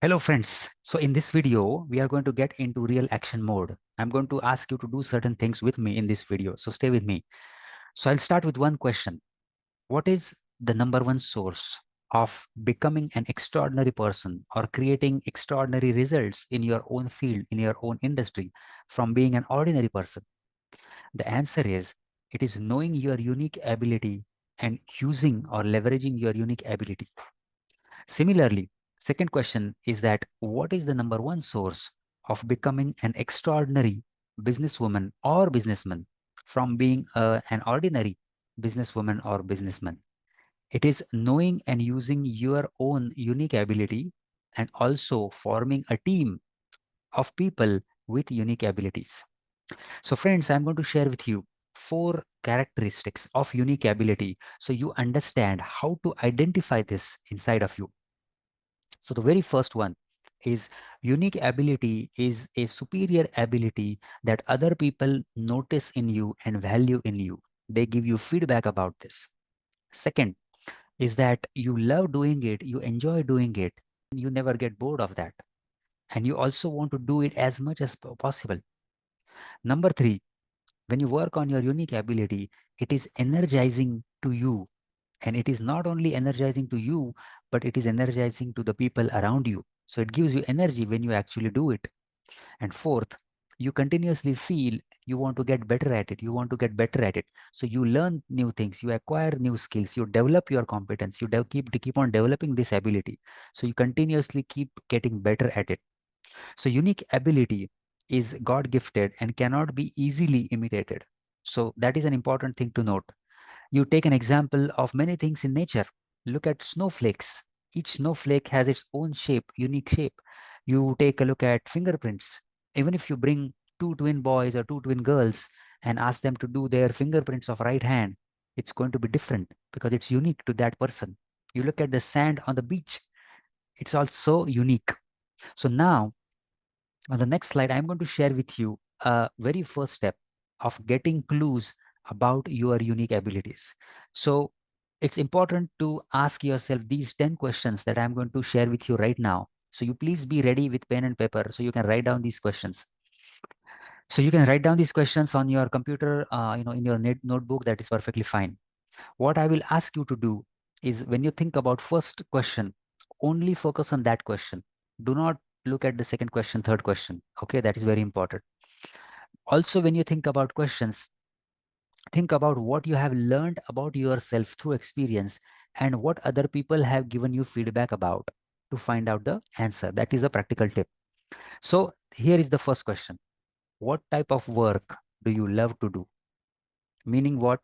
Hello friends. So in this video, we are going to get into real action mode. I'm going to ask you to do certain things with me in this video. So stay with me. So I'll start with one question. What is the number one source of becoming an extraordinary person or creating extraordinary results in your own field, in your own industry from being an ordinary person? The answer is it is knowing your unique ability and using or leveraging your unique ability. Similarly, second question is that what is the number one source of becoming an extraordinary businesswoman or businessman from being an ordinary businesswoman or businessman? It is knowing and using your own unique ability and also forming a team of people with unique abilities. So friends, I'm going to share with you 4 characteristics of unique ability so you understand how to identify this inside of you. So the very first one is unique ability is a superior ability that other people notice in you and value in you. They give you feedback about this. Second is that you love doing it, you enjoy doing it, you never get bored of that. And you also want to do it as much as possible. Number 3, when you work on your unique ability, it is energizing to you. And it is not only energizing to you, but it is energizing to the people around you. So it gives you energy when you actually do it. And fourth, you continuously feel you want to get better at it. You want to get better at it. So you learn new things, you acquire new skills, you develop your competence, you keep on developing this ability. So you continuously keep getting better at it. So unique ability is God gifted and cannot be easily imitated. So that is an important thing to note. You take an example of many things in nature. Look at snowflakes. Each snowflake has its own shape, unique shape. You take a look at fingerprints. Even if you bring two twin boys or two twin girls and ask them to do their fingerprints of right hand, it's going to be different because it's unique to that person. You look at the sand on the beach, it's also unique. So now on the next slide, I'm going to share with you a very first step of getting clues about your unique abilities. So it's important to ask yourself these 10 questions that I'm going to share with you right now. So you please be ready with pen and paper so you can write down these questions. So you can write down these questions on your computer, in your notebook. That is perfectly fine. What I will ask you to do is when you think about first question, only focus on that question. Do not look at the second question, third question. Okay, that is very important. Also, when you think about questions, think about what you have learned about yourself through experience and what other people have given you feedback about to find out the answer. That is a practical tip. So here is the first question. What type of work do you love to do? Meaning what?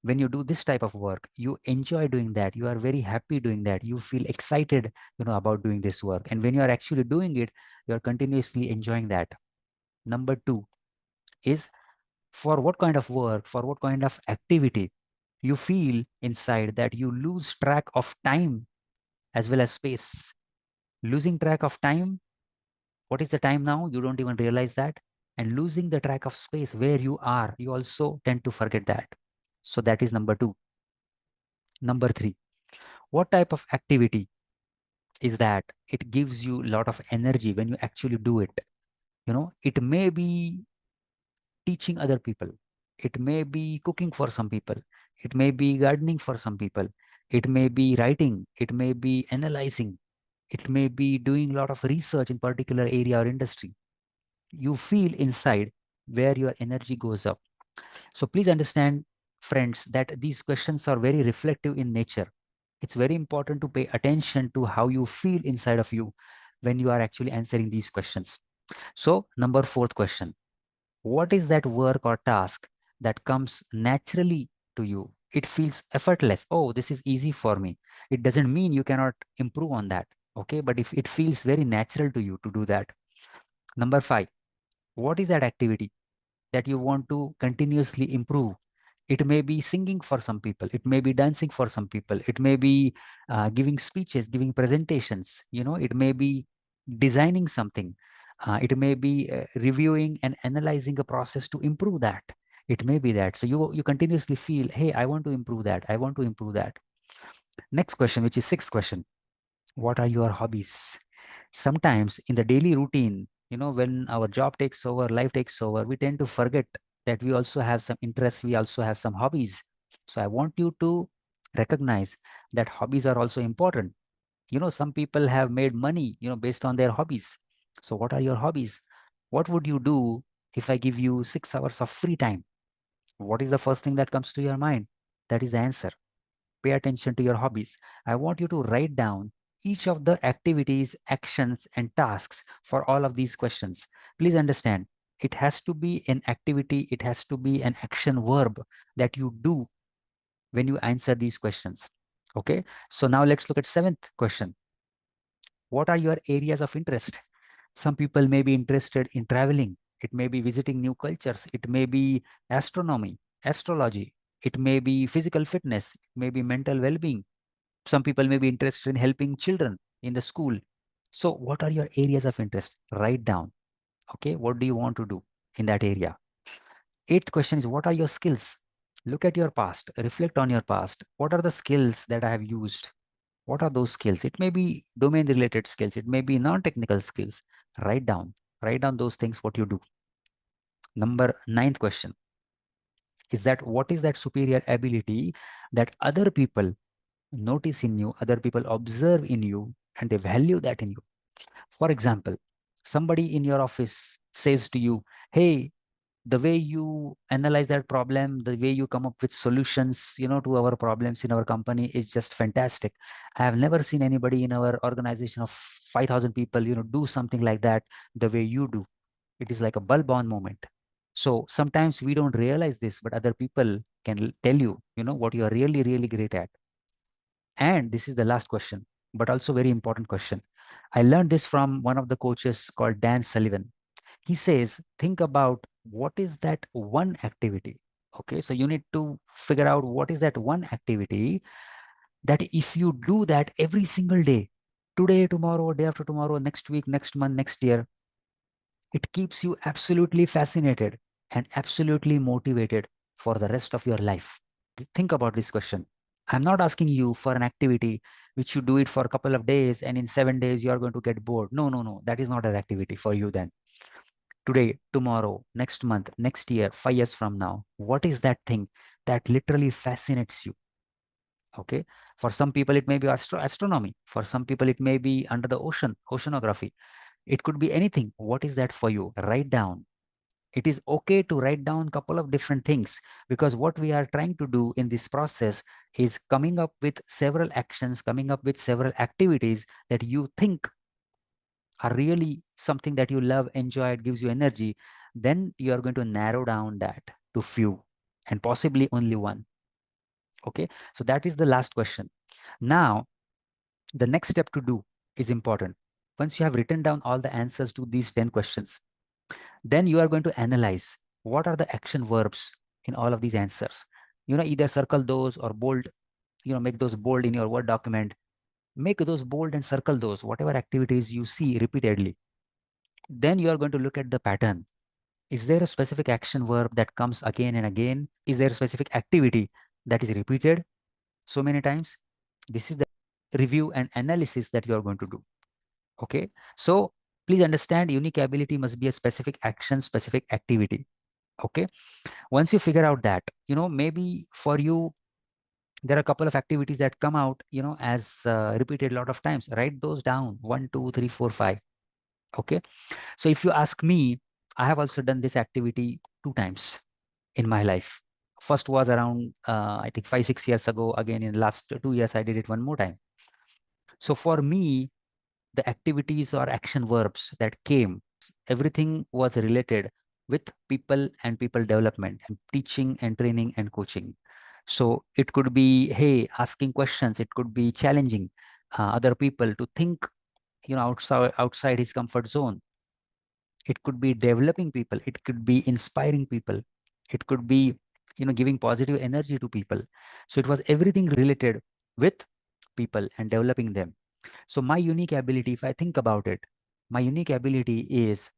When you do this type of work, you enjoy doing that, you are very happy doing that, you feel excited about doing this work, and when you are actually doing it, you are continuously enjoying that. Number 2 is for what kind of work, for what kind of activity you feel inside that you lose track of time as well as space. Losing track of time, what is the time now, you don't even realize that. And losing the track of space where you are, you also tend to forget that. So that is number 2. Number 3, what type of activity is that it gives you a lot of energy when you actually do it. It may be teaching other people, it may be cooking for some people, it may be gardening for some people, it may be writing, it may be analyzing, it may be doing a lot of research in particular area or industry. You feel inside where your energy goes up. So please understand, friends, that these questions are very reflective in nature. It's very important to pay attention to how you feel inside of you when you are actually answering these questions. So, number 4th question, what is that work or task that comes naturally to you? It feels effortless. Oh, this is easy for me. It doesn't mean you cannot improve on that. Okay, but if it feels very natural to you to do that. Number 5, what is that activity that you want to continuously improve? It may be singing for some people, it may be dancing for some people, it may be giving speeches, giving presentations, it may be designing something, it may be reviewing and analyzing a process to improve that. It may be that. So you continuously feel, hey, I want to improve that, I want to improve that. Next question, which is 6th question, what are your hobbies? Sometimes in the daily routine, when our job takes over, life takes over, we tend to forget that we also have some interests, we also have some hobbies. So I want you to recognize that hobbies are also important. Some people have made money, based on their hobbies. So what are your hobbies? What would you do if I give you 6 hours of free time? What is the first thing that comes to your mind? That is the answer. Pay attention to your hobbies. I want you to write down each of the activities, actions, and tasks for all of these questions. Please understand, it has to be an activity, it has to be an action verb that you do when you answer these questions. Okay, so now let's look at seventh question. What are your areas of interest? Some people may be interested in traveling. It may be visiting new cultures. It may be astronomy, astrology. It may be physical fitness. It may be mental well-being. Some people may be interested in helping children in the school. So what are your areas of interest? Write down. Okay, what do you want to do in that area? Eighth question is, what are your skills? Look at your past, reflect on your past. What are the skills that I have used? What are those skills? It may be domain related skills, it may be non-technical skills. Write down, write down those things, what you do. Number ninth question is that what is that superior ability that other people notice in you, other people observe in you, and they value that in you? For example, somebody in your office says to you, hey, the way you analyze that problem, the way you come up with solutions, to our problems in our company is just fantastic. I have never seen anybody in our organization of 5,000 people, do something like that the way you do. It is like a bulb on moment. So sometimes we don't realize this, but other people can tell you, what you are really, really great at. And this is the last question, but also very important question. I learned this from one of the coaches called Dan Sullivan. He says, think about what is that one activity. Okay, so you need to figure out what is that one activity that if you do that every single day, today, tomorrow, day after tomorrow, next week, next month, next year, it keeps you absolutely fascinated and absolutely motivated for the rest of your life. Think about this question. I'm not asking you for an activity which you do it for a couple of days and in 7 days you are going to get bored. No, no, no. That is not an activity for you then. Today, tomorrow, next month, next year, 5 years from now, what is that thing that literally fascinates you? Okay. For some people, it may be astronomy. For some people, it may be under the ocean, oceanography. It could be anything. What is that for you? Write down. It is okay to write down a couple of different things, because what we are trying to do in this process is coming up with several actions, coming up with several activities that you think are really something that you love, enjoy, it gives you energy. Then you are going to narrow down that to few and possibly only one. Okay, so that is the last question. Now, the next step to do is important. Once you have written down all the answers to these 10 questions, then you are going to analyze what are the action verbs in all of these answers. Either circle those or bold, make those bold in your Word document. Make those bold and circle those, whatever activities you see repeatedly. Then you are going to look at the pattern. Is there a specific action verb that comes again and again? Is there a specific activity that is repeated so many times? This is the review and analysis that you are going to do. Okay. So please understand, unique ability must be a specific action, specific activity. Okay. Once you figure out that, maybe for you, there are a couple of activities that come out, as repeated a lot of times. Write those down: 1, 2, 3, 4, 5. Okay. So if you ask me, I have also done this activity 2 times in my life. First was around, I think 5, 6 years ago. Again, in the last 2 years, I did it one more time. So for me, the activities or action verbs that came, everything was related with people and people development and teaching and training and coaching. So it could be, hey, asking questions. It could be challenging other people to think, outside his comfort zone. It could be developing people. It could be inspiring people. It could be, giving positive energy to people. So it was everything related with people and developing them. So my unique ability, if I think about it, my unique ability is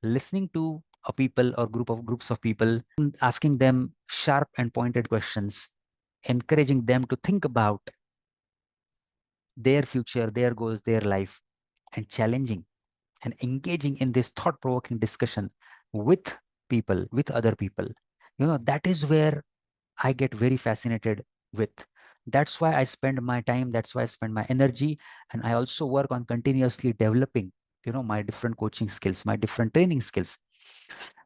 listening to a people or groups of people, asking them sharp and pointed questions, encouraging them to think about their future, their goals, their life, and challenging and engaging in this thought-provoking discussion with people, with other people, that is where I get very fascinated with. That's why I spend my time, that's why I spend my energy, and I also work on continuously developing, my different coaching skills, my different training skills.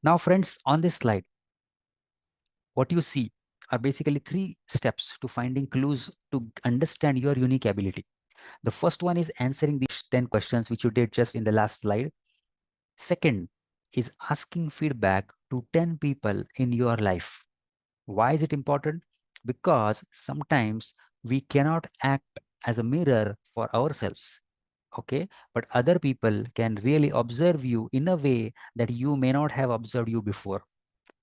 Now, friends, on this slide, what you see are basically 3 steps to finding clues to understand your unique ability. The first one is answering these 10 questions, which you did just in the last slide. Second is asking feedback to 10 people in your life. Why is it important? Because sometimes we cannot act as a mirror for ourselves. Okay, but other people can really observe you in a way that you may not have observed you before.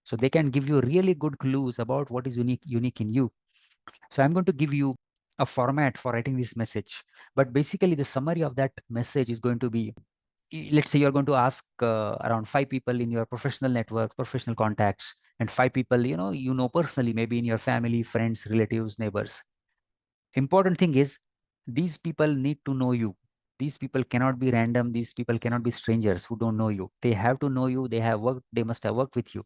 So they can give you really good clues about what is unique in you. So I'm going to give you a format for writing this message, but basically the summary of that message is going to be, let's say you're going to ask around 5 people in your professional network, professional contacts, and 5 people you know personally, maybe in your family, friends, relatives, neighbors. Important thing is, these people need to know you. These people cannot be random. These people cannot be strangers who don't know you. They have to know you. They must have worked with you.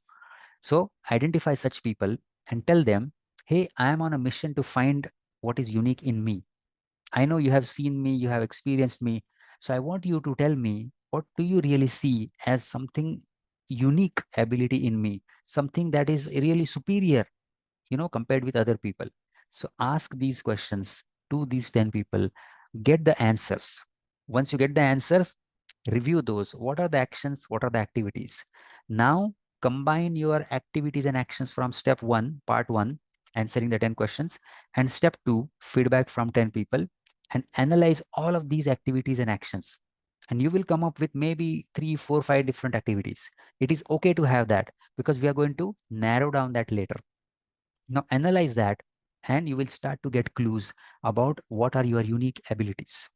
So identify such people and tell them, hey, I am on a mission to find what is unique in me. I know you have seen me, you have experienced me. So I want you to tell me, what do you really see as something unique ability in me, something that is really superior, compared with other people. So ask these questions to these 10 people, get the answers. Once you get the answers, review those. What are the actions? What are the activities? Now combine your activities and actions from step 1, part 1, answering the 10 questions, and step 2, feedback from 10 people, and analyze all of these activities and actions. And you will come up with maybe 3, 4, 5 different activities. It is okay to have that, because we are going to narrow down that later. Now analyze that, and you will start to get clues about what are your unique abilities.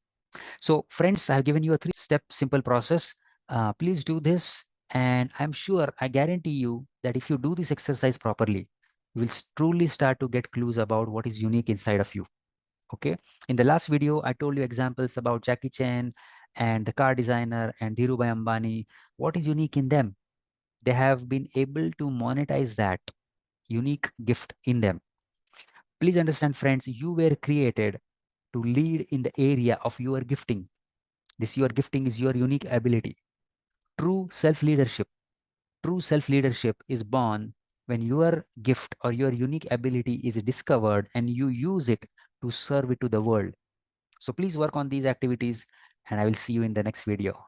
So friends, I have given you a 3-step simple process. Please do this. And I'm sure, I guarantee you that if you do this exercise properly, you will truly start to get clues about what is unique inside of you. Okay. In the last video, I told you examples about Jackie Chan and the car designer and Dhirubhai Ambani. What is unique in them? They have been able to monetize that unique gift in them. Please understand, friends, you were created to lead in the area of your gifting. This your gifting is your unique ability. True self-leadership. True self-leadership is born when your gift or your unique ability is discovered and you use it to serve it to the world. So please work on these activities, and I will see you in the next video.